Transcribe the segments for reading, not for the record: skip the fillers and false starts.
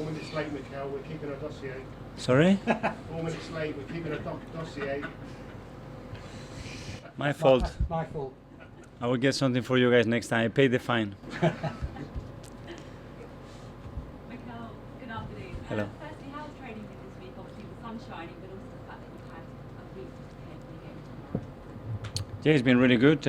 4 minutes late, Mikel. We're keeping a dossier. Sorry? 4 minutes late. We're keeping a dossier. My fault. My fault. I will get something for you guys next time. I paid the fine. Mikel, good afternoon. Hello. Firstly, how's training been this week? Obviously the sun's shining, but also the fact that you've had a week to prepare for the game tomorrow. Yeah, it's been really good.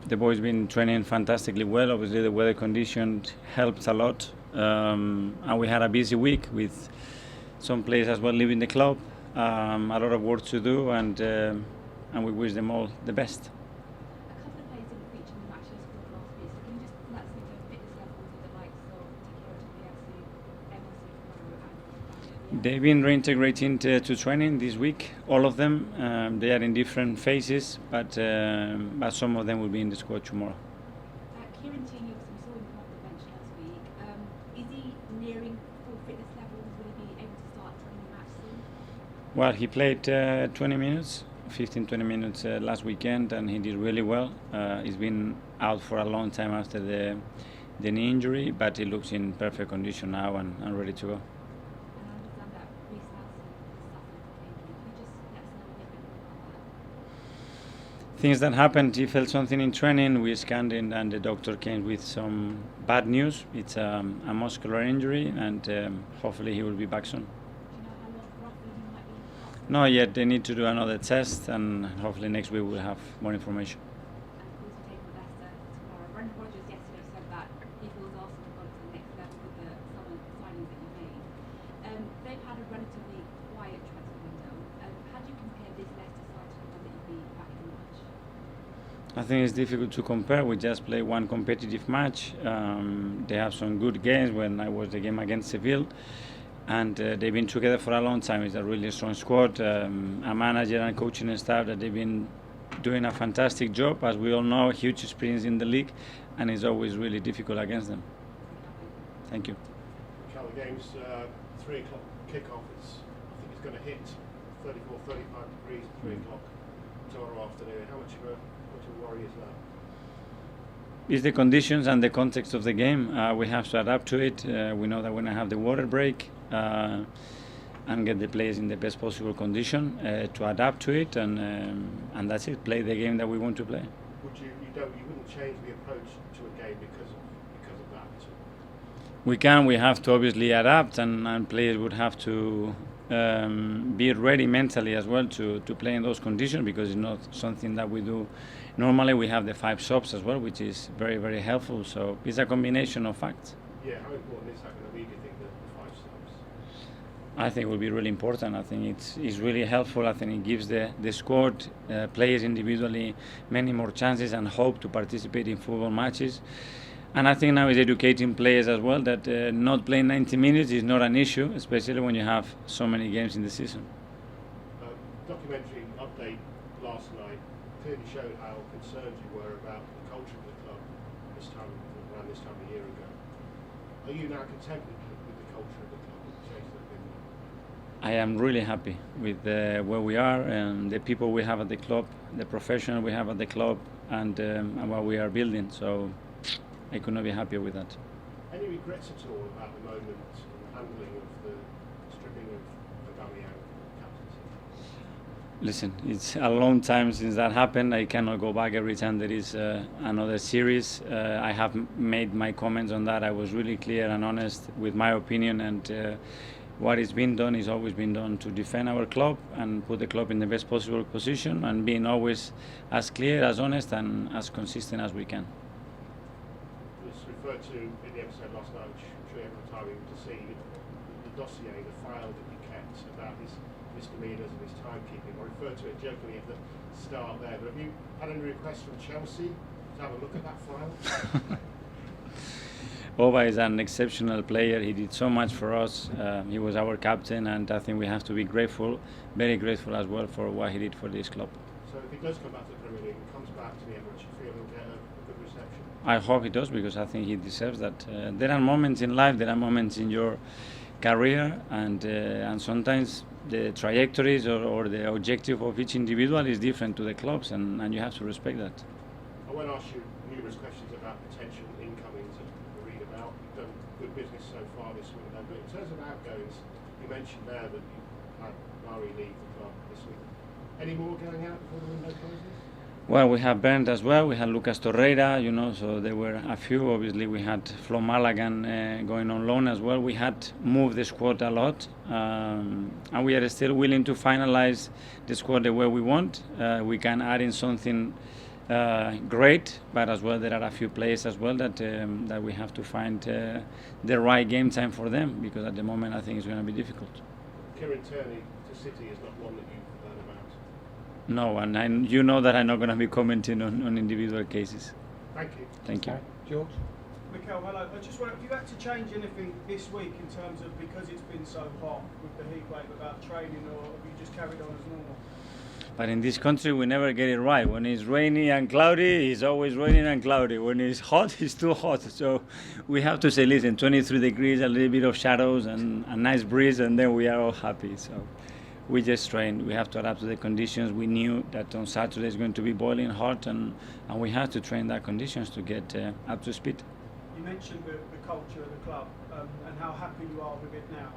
The boys been training fantastically well. Obviously, the weather conditions helped a lot. And we had a busy week with some players as well leaving the club. A lot of work to do, and we wish them all the best. A couple of players didn't feature in the match squad last week, so can you just let us know their fitness levels with the likes of Tomiyasu, They've been reintegrating to training this week, all of them. They are in different phases, but some of them will be in the squad tomorrow. Kieran Tierney, we saw him come off the bench last week. Is he nearing full fitness levels? Will he be able to start training the match soon? Well, he played 20 minutes, 15-20 minutes last weekend, and he did really well. He's been out for a long time after the knee injury, but he looks in perfect condition now and ready to go. And I understand that Reece Nelson has suffered from injury. Can you just let us know a little bit more about that? Things that happened, he felt something in training, we scanned it and the doctor came with some bad news. It's a muscular injury, and hopefully he will be back soon. Do you know how long roughly he might be out? Not yet, they need to do another test, and hopefully next week we'll have more information. And of course, you're taking Leicester tomorrow. Brendan Rodgers yesterday said that he feels Arsenal have gone to the next level with the summer signings that you made. They've had a relatively quiet transfer window. How do you compare this Leicester side to the one that you'll be back in the match? I think it's difficult to compare. We just played one competitive match. They have some good games. When I was the game against Seville, and they've been together for a long time. It's a really strong squad, a manager and coaching staff that they've been doing a fantastic job. As we all know, huge experience in the league, and it's always really difficult against them. Thank you. Mikel, the game's 3 o'clock kick-off. I think it's going to hit 34, 35 degrees at 3 o'clock tomorrow afternoon. How much of a worry is that? It's the conditions and the context of the game. We have to adapt to it. We know that we're going to have the water break and get the players in the best possible condition to adapt to it, and that's it. Play the game that we want to play. You wouldn't change the approach to a game because of that? We can. We have to obviously adapt, and players would have to be ready mentally as well to play in those conditions, because it's not something that we do. Normally we have the 5 subs as well, which is very, very helpful. So it's a combination of facts. Yeah, how important is that going to be, do you think, the 5 subs? I think it will be really important. I think it's really helpful. I think it gives the squad, players individually, many more chances and hope to participate in football matches. And I think now it's educating players as well that not playing 90 minutes is not an issue, especially when you have so many games in the season. Documentary update last night clearly showed how concerned you were about the culture of the club around this time a year ago. Are you now content with the culture of the club, with the changes that have been made? I am really happy with where we are and the people we have at the club, the professionals we have at the club, and what we are building. So I could not be happier with that. Any regrets at all about the moment and handling of the stripping of Tomiyasu captaincy? Listen, it's a long time since that happened. I cannot go back every time there is another series. I have made my comments on that. I was really clear and honest with my opinion, and what is being done is always been done to defend our club and put the club in the best possible position, and being always as clear, as honest, and as consistent as we can. Referred to in the episode last night, which I'm sure everyone's having to see, the dossier, the file that you kept about his misdemeanours and his timekeeping. I referred to it jokingly at the start there, but have you had any requests from Chelsea to have a look at that file? Oba is an exceptional player. He did so much for us. He was our captain, and I think we have to be grateful, very grateful as well, for what he did for this club. So if he does come back to the Premier League and comes back to the Emirates, you feel he'll get a good reception? I hope he does, because I think he deserves that. There are moments in life, there are moments in your career, and sometimes the trajectories or the objective of each individual is different to the clubs, and you have to respect that. I won't ask you numerous questions about potential incomings that we read about. You've done good business business so far this window, but in terms of outgoings, you mentioned there that you had Mari leave the club this week. Any more going out before the window closes? Well, we have Bernd as well. We had Lucas Torreira, so there were a few. Obviously, we had Flo Malagan going on loan as well. We had moved the squad a lot, and we are still willing to finalize the squad the way we want. We can add in something great, but as well there are a few players as well that we have to find the right game time for them, because at the moment I think it's going to be difficult. Kieran Tierney to City is not one that you've heard about. No, and you know that I'm not going to be commenting on individual cases. Thank you. Thank you. George? Mikel, hello. I just wonder, have you had to change anything this week in terms of, because it's been so hot with the heat wave, about training, or have you just carried on as normal? But in this country, we never get it right. When it's rainy and cloudy, it's always raining and cloudy. When it's hot, it's too hot. So we have to say, listen, 23 degrees, a little bit of shadows and a nice breeze, and then we are all happy. So we just trained. We have to adapt to the conditions. We knew that on Saturday it's going to be boiling hot, and we had to train that conditions to get up to speed. You mentioned the culture of the club and how happy you are with it now.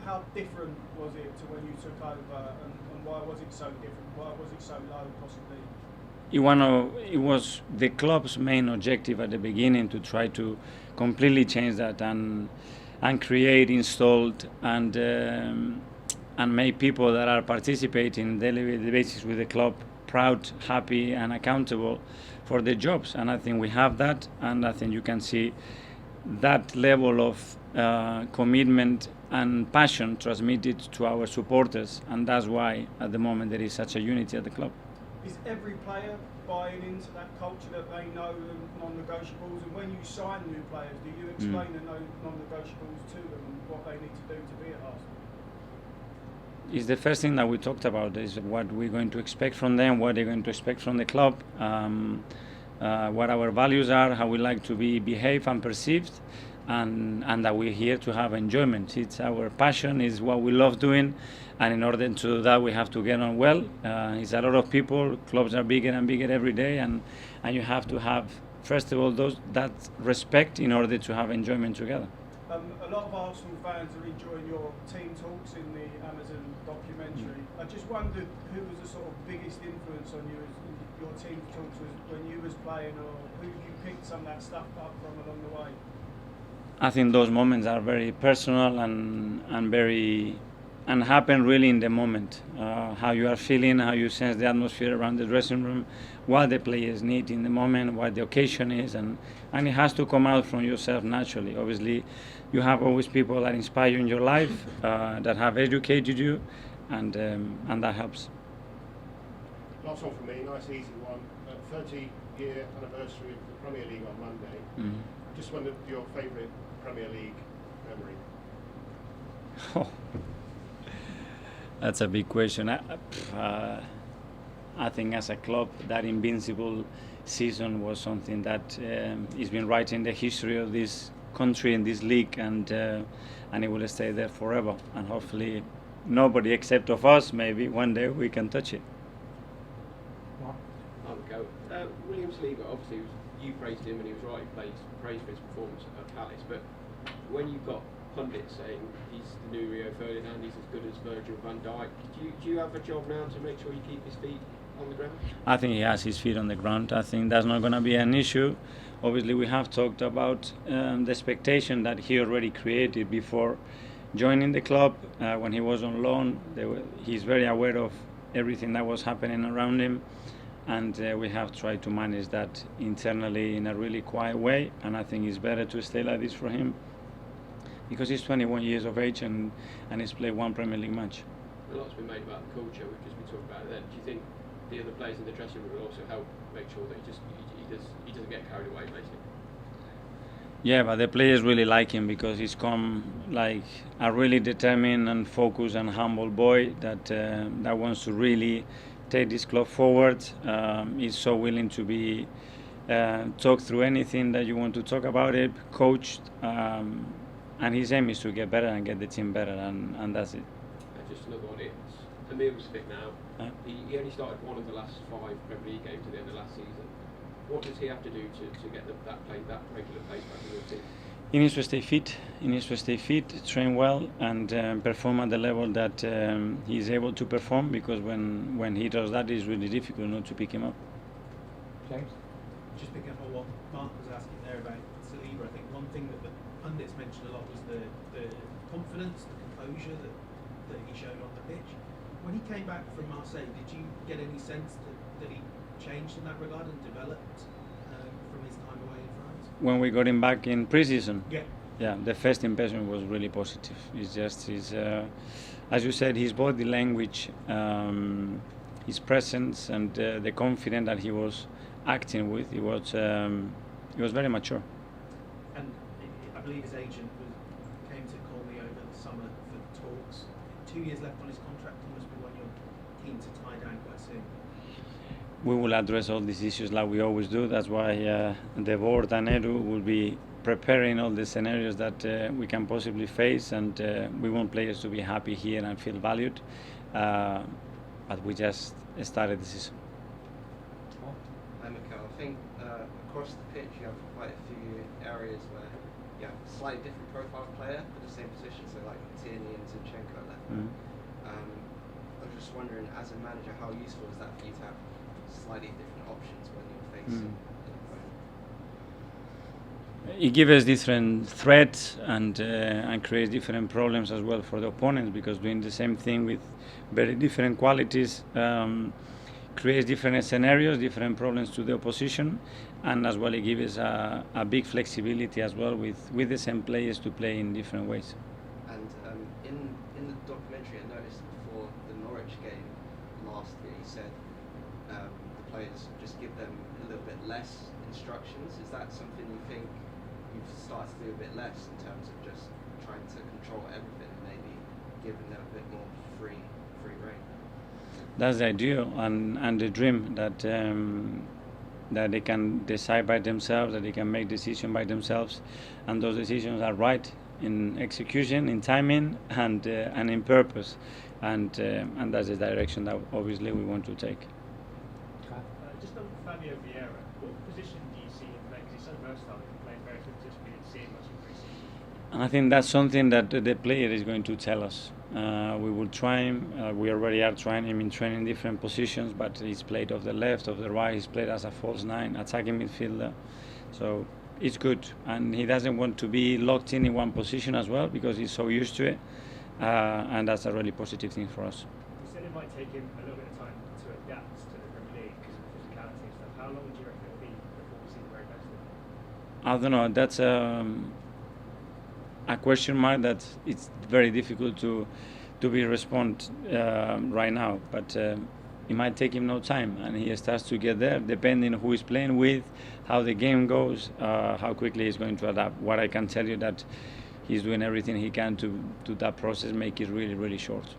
How different was it to when you took over, and why was it so different? Why was it so low, possibly? It was the club's main objective at the beginning to try to completely change that and create, installed, and make people that are participating on a daily basis with the club proud, happy, and accountable for their jobs. And I think we have that, and I think you can see that level of commitment and passion transmitted to our supporters, and that's why at the moment there is such a unity at the club. Is every player buying into that culture, that they know the non-negotiables? And when you sign new players, do you explain the non-negotiables to them and what they need to do to be at Arsenal? It's the first thing that we talked about, is what we're going to expect from them, what they're going to expect from the club, what our values are, how we like to be behaved and perceived, and that we're here to have enjoyment. It's our passion, is what we love doing, and in order to do that we have to get on well. It's a lot of people, clubs are bigger and bigger every day, and you have to have, first of all, that respect in order to have enjoyment together. A lot of Arsenal fans are enjoying your team talks in the Amazon documentary. I just wondered who was the sort of biggest influence on you as your team talks was when you was playing, or who you picked some of that stuff up from along the way? I think those moments are very personal and happen really in the moment. How you are feeling, how you sense the atmosphere around the dressing room, what the players need in the moment, what the occasion is, and it has to come out from yourself naturally. Obviously, you have always people that inspire you in your life, that have educated you, and that helps. Last one from me, nice easy one. 30-year anniversary of the Premier League on Monday. Mm-hmm. Just wondered your favourite Premier League memory. Oh, that's a big question. I think as a club, that invincible season was something that has been right in the history of this country and this league, and it will stay there forever. And hopefully, nobody except of us, maybe one day we can touch it. I would go. William Saliba, obviously, you praised him and he was right. He praised for his performance at Palace, but when you've got pundits saying he's the new Rio Ferdinand, he's as good as Virgil van Dijk, do you have a job now to make sure you keep his feet on the ground? I think he has his feet on the ground. I think that's not going to be an issue. Obviously, we have talked about the expectation that he already created before joining the club. When he was on loan, he's very aware of everything that was happening around him, and we have tried to manage that internally in a really quiet way, and I think it's better to stay like this for him because he's 21 years of age and he's played one Premier League match. A lot's been made about the culture, we've just been talking about it then. Do you think the other players in the dressing room will also help make sure that he doesn't get carried away, basically? Yeah, but the players really like him because he's come like a really determined and focused and humble boy that wants to really take this club forward. He's so willing to be talk through anything that you want to talk about it, coached, and his aim is to get better and get the team better, and that's it. Just another one. Emil's fit now. He only started one of the last 5 Premier League games at the end of last season. What does he have to do to get that regular pace back in your team? He needs to stay fit. He needs to stay fit, train well, and perform at the level that he is able to perform. Because when he does that, it's really difficult not to pick him up. James? Just picking up on what Mark was asking there about Saliba, I think one thing that the pundits mentioned a lot was the confidence, the composure that he showed on the pitch. When he came back from Marseille, did you get any sense that he changed in that regard and developed from his time away in France? When we got him back in pre-season, Yeah. the first impression was really positive. It's just as you said, his body language, his presence, and the confidence that he was acting with. He was very mature. And I believe his agent came to call me over the summer for talks. 2 years left on his contract, he must be one you're keen to tie down quite soon. We will address all these issues like we always do. That's why the board and Edu will be preparing all the scenarios that we can possibly face, and we want players to be happy here and feel valued. But we just started the season. Hi, Mikel. I think across the pitch you have quite a few areas where you have a slightly different profile player for the same position, so like Tierney and Zinchenko left. I was just wondering, as a manager, how useful is that for you to have slightly different options when you're facing an opponent? It gives us different threats and creates different problems as well for the opponents, because doing the same thing with very different qualities creates different scenarios, different problems to the opposition, and as well it gives us a big flexibility as well with the same players to play in different ways. And in the documentary, I noticed before the Norwich game last year, you said the players just give them a little bit less instructions. Is that something you think you've started to do a bit less in terms of just trying to control everything and maybe giving them a bit more free reign? That's the ideal and the dream that they can decide by themselves, that they can make decisions by themselves, and those decisions are right in execution, in timing, and in purpose, and that's the direction that obviously we want to take. Just on Fabio Vieira, what position do you see him playing? Because he's so versatile, he can play very good positions, we didn't see him much in pre-season. And I think that's something that the player is going to tell us. We will try him. We already are trying him in training different positions, but he's played off the left, off the right. He's played as a false nine, attacking midfielder. So it's good, and he doesn't want to be locked in one position as well, because he's so used to it, and that's a really positive thing for us. You said it might take him a little bit of time to adapt to the Premier League because of physicality and stuff. How long do you reckon it'll be before we see the very best of him? I don't know. That's a question mark that it's very difficult to be respond right now. But it might take him no time, and he starts to get there, depending on who he's playing with, how the game goes, how quickly he's going to adapt. What I can tell you that he's doing everything he can to that process make it really, really short.